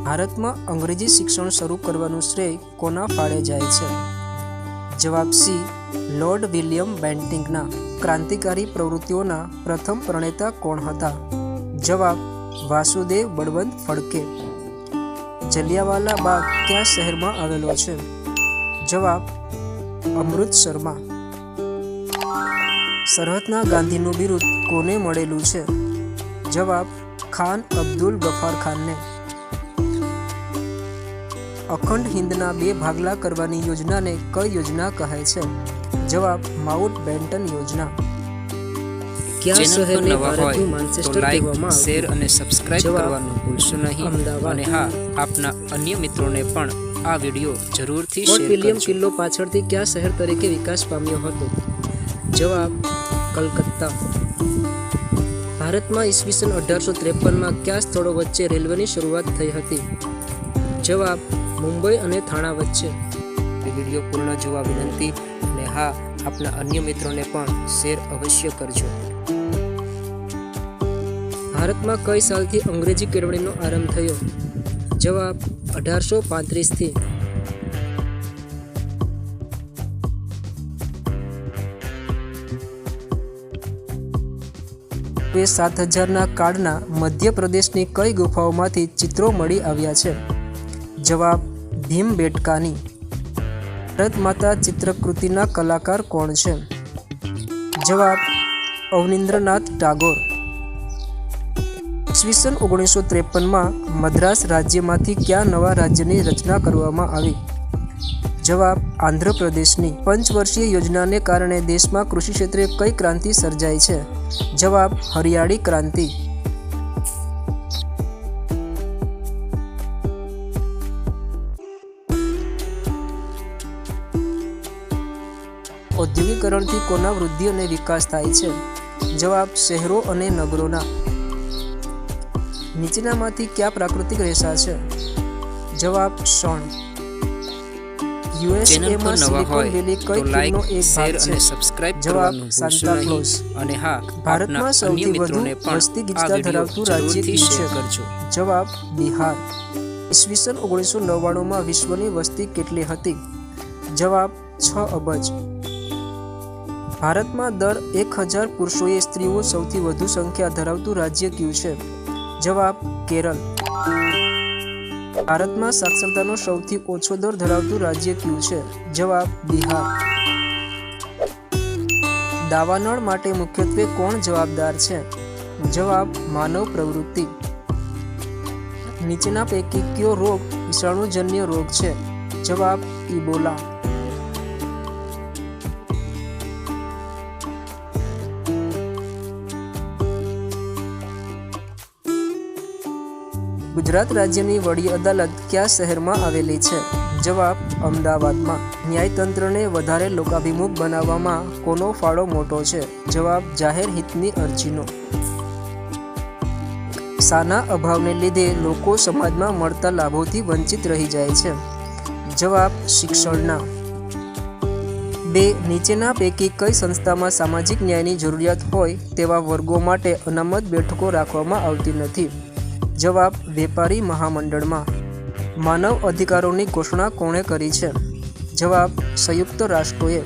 ભારતમાં અંગ્રેજી શિક્ષણ શરૂ કરવાનું શ્રેય કોના ફાળે જાય છે? જવાબ સી. Lord William બેન્ટિંકના. ક્રાંતિકારી પ્રવૃત્તિઓના પ્રથમ પ્રણેતા કોણ હતા? જવાબ વાસુદેવ બળવંત ફડકે. જલિયાવાલા બાગ કયા શહેરમાં આવેલો છે? જવાબ અમૃતસરમાં. સરહદના ગાંધીનું બિરુદ કોને મળેલું છે? જવાબ ખાન અબ્દુલ ગફાર ખાનને. અખંડ હિંદના 2 ભાગલા કરવાની યોજનાને કઈ યોજના કહે છે? જવાબ માઉન્ટ બેટન યોજના. ચેનલ પર નવા હોય તો લાઈક, શેર અને સબસ્ક્રાઇબ કરવાનું ભૂલશો નહીં. અને હા, આપના અન્ય મિત્રોને પણ આ વિડીયો જરૂરથી શેર કરજો. વિલિયમ કિલ્લો પાછળથી કયા શહેર તરીકે વિકાસ પામ્યો હતો? જવાબ કલકત્તા. ભારતમાં ઈસવીસન 1853માં કયા સ્થળો વચ્ચે રેલવેની શરૂઆત થઈ હતી? જવાબ મુંબઈ અને થાણા વચ્ચે. વિડીયો પૂર્ણ જોવા વિનંતી. અને હા, આપના અન્ય મિત્રોને પણ શેર અવશ્ય કરજો. ભારતમાં કઈ સાલથી અંગ્રેજી કેળવણીનો આરંભ થયો? જવાબ 1835થી. 7000ના કાળના મધ્યપ્રદેશની કઈ ગુફાઓમાંથી ચિત્રો મળી આવ્યા છે? જવાબ ભીમબેટકાની. ભારત માતા ચિત્રકૃતિના કલાકાર કોણ છે? જવાબ અવનીન્દ્રનાથ ટાગોર. ઈસવીસન 1953માં મદ્રાસ રાજ્યમાંથી કયા નવા રાજ્યની રચના કરવામાં આવી? જવાબ આંધ્રપ્રદેશની. પંચવર્ષીય યોજનાને કારણે દેશમાં કૃષિ ક્ષેત્રે કઈ ક્રાંતિ સર્જાઈ છે? જવાબ હરિયાળી ક્રાંતિ. ઔદ્યોગિકરણથી કોના વૃદ્ધિ અને વિકાસ થાય છે? જવાબ શહેરો અને નગરોના. નીચેનામાંથી કયા પ્રાકૃતિક રેસા છે? જવાબ શણ. યુએસએમાં સિલિકોન વેલી કઈ ખીણનો એક ભાગ છે? જવાબ સાન્તા ક્લોઝ. અને હા, ભારતમાં સૌથી વધુ વસ્તી ગીચતા ધરાવતું રાજ્ય કયું છે? જવાબ બિહાર. ઈસવીસન 1999માં વિશ્વની વસ્તી કેટલી હતી? જવાબ 6 અબજ. ભારતમાં દર 1000 પુરુષોએ સ્ત્રીઓ સૌથી વધુ સંખ્યા ધરાવતું રાજ્ય કયું છે? જવાબ કેરળ. ભારતમાં સાક્ષરતાનો સૌથી ઓછો દર ધરાવતું રાજ્ય કયું છે? જવાબ બિહાર. દાવાનળ માટે મુખ્યત્વે કોણ જવાબદાર છે? જવાબ માનવ પ્રવૃત્તિ. નીચેના પૈકી કયો રોગ વિષાણુજન્ય રોગ છે? જવાબ ઇબોલા. ગુજરાત રાજ્યની વડી અદાલત કયા શહેરમાં આવેલી છે? જવાબ અમદાવાદમાં. ન્યાયતંત્રને વધારે લોકાભિમુખ બનાવવામાં કોનો ફાળો મોટો છે? જવાબ જાહેર હિતની અરજીનો. શાના અભાવને લીધે લોકો સમાજમાં મળતા લાભોથી વંચિત રહી જાય છે? જવાબ શિક્ષણના. 2. નીચેના પૈકી કઈ સંસ્થામાં સામાજિક ન્યાયની જરૂરિયાત હોય તેવા વર્ગો માટે અનામત બેઠકો રાખવામાં આવતી નથી? જવાબ વેપારી મહામંડળમાં. માનવ અધિકારોની ઘોષણા કોણે કરી છે? જવાબ સંયુક્ત રાષ્ટ્રોએ.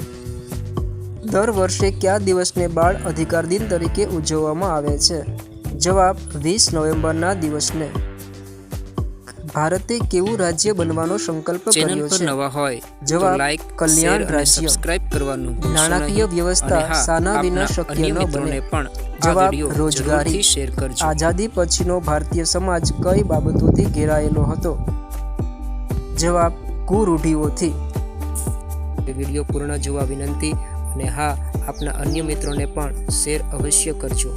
દર વર્ષે કયા દિવસને બાળ અધિકાર દિન તરીકે ઉજવવામાં આવે છે? જવાબ 20 નવેમ્બરના દિવસને. ભારતે કેવું રાજ્ય બનવાનો સંકલ્પ કર્યો છે? જવાબ કલ્યાણ રાજ્ય. નાણાકીય વ્યવસ્થા શાના વિના શક્ય ન બને? જવાબ રોજગારી. આઝાદી પછીનો ભારતીય સમાજ કઈ બાબતોથી ઘેરાયેલો હતો? જવાબ કુરૂઢિઓથી. વિડીયો પૂર્ણ જોવા વિનંતી. અને હા, આપના અન્ય મિત્રોને પણ શેર અવશ્ય કરજો.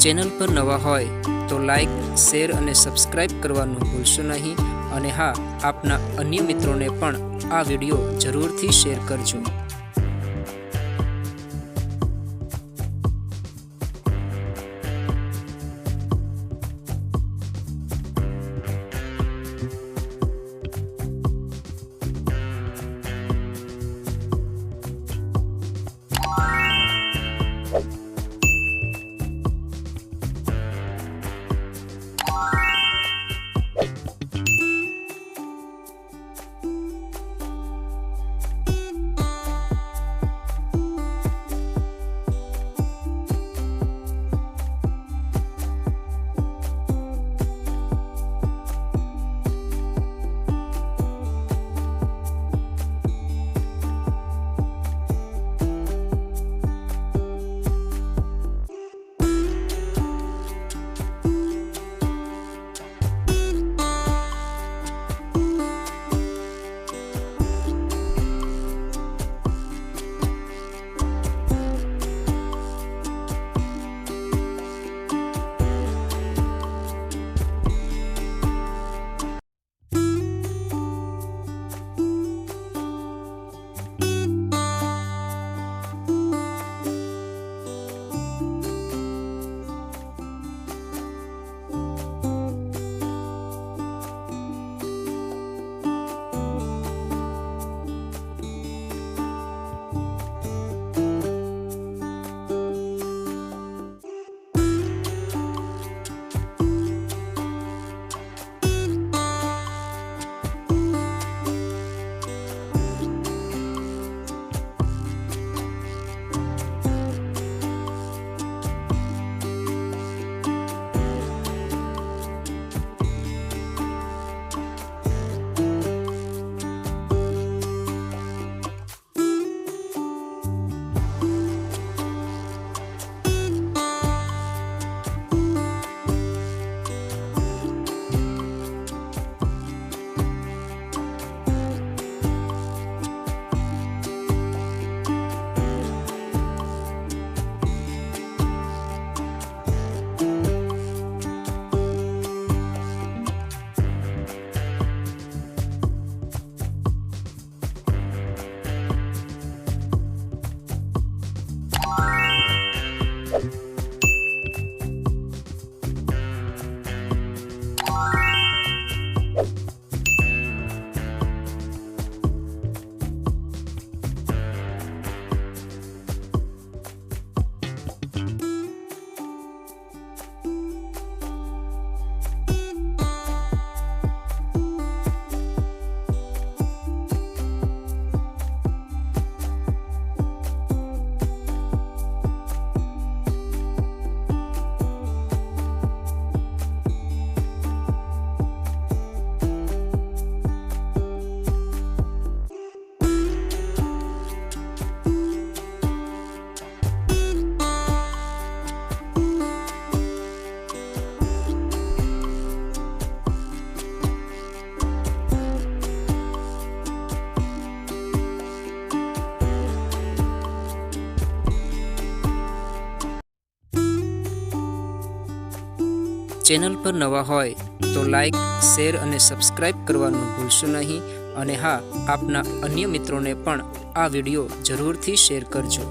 ચેનલ પર નવા હોય તો લાઈક, શેર અને સબસ્ક્રાઈબ કરવાનું ભૂલશો નહીં. અને હા, આપના અન્ય મિત્રોને પણ આ વિડીયો જરૂરથી શેર કરજો. ચેનલ પર નવા હોય તો લાઈક, શેર અને સબસ્ક્રાઈબ કરવાનું ભૂલશો નહીં. અને હા, આપના અન્ય મિત્રોને પણ આ વિડીયો જરૂરથી શેર કરજો.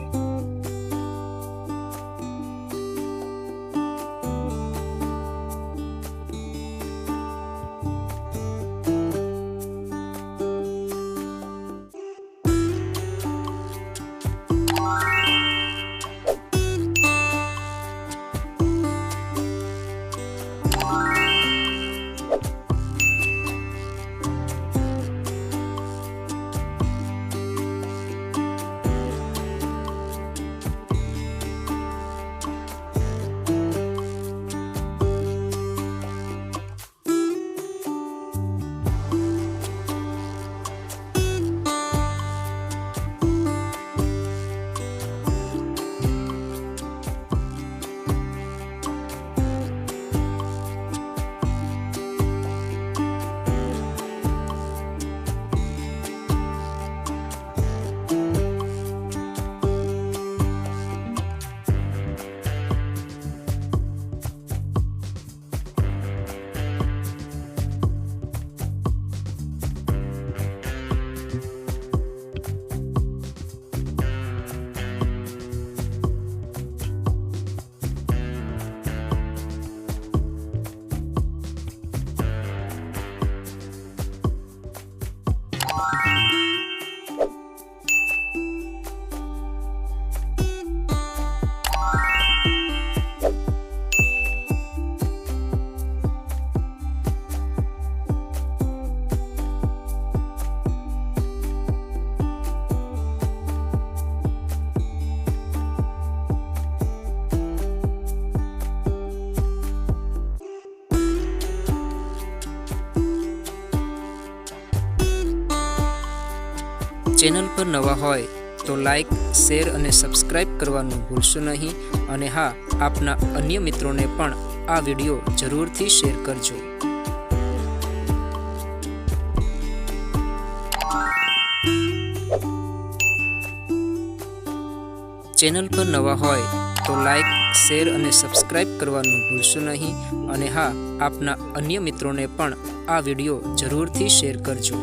ચેનલ પર નવા હોય તો લાઈક, શેર અને સબસ્ક્રાઈબ કરવાનું ભૂલશો નહીં. અને હા, આપના અન્ય મિત્રોને પણ આ વિડીયો જરૂરથી શેર કરજો. ચેનલ પર નવા હોય તો લાઈક, શેર અને સબસ્ક્રાઈબ કરવાનું ભૂલશો નહીં. અને હા, આપના અન્ય મિત્રોને પણ આ વિડીયો જરૂરથી શેર કરજો.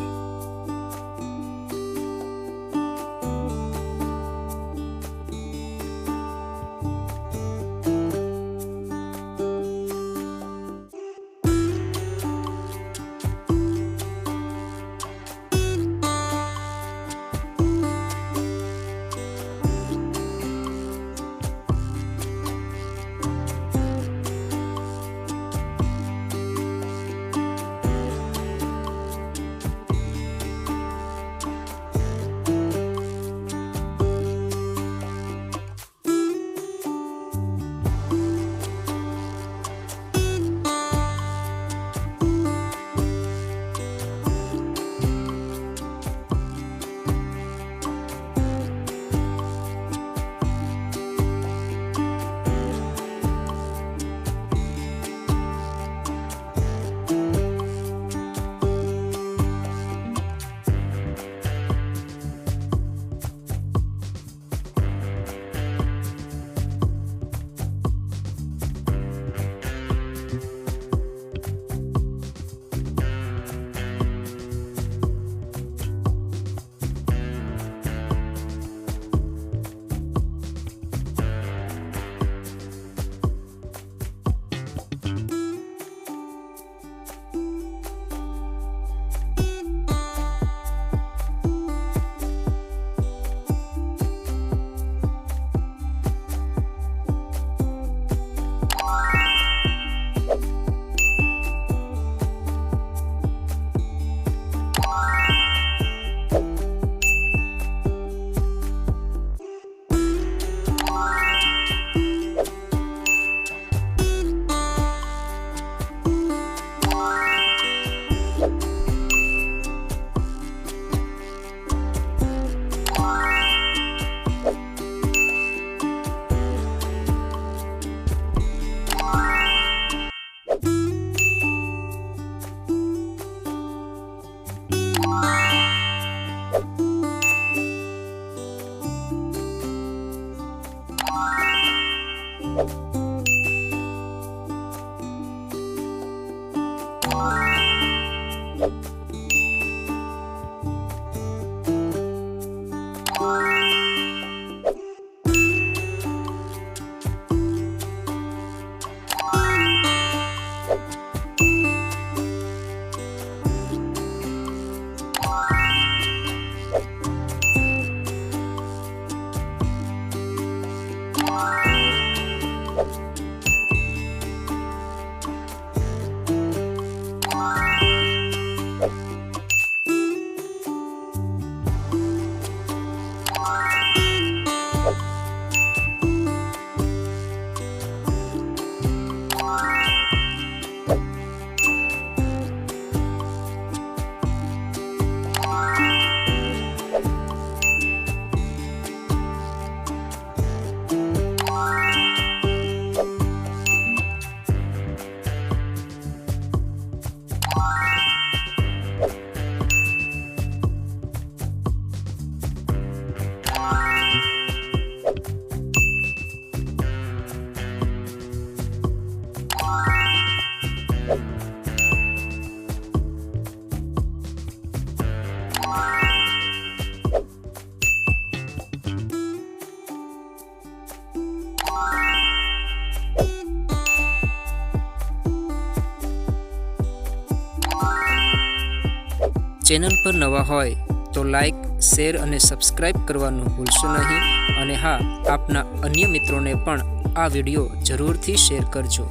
ચેનલ પર નવા હોય તો લાઈક, શેર અને સબસ્ક્રાઈબ કરવાનું ભૂલશો નહીં. અને હા, આપના અન્ય મિત્રોને પણ આ વિડીયો જરૂરથી શેર કરજો.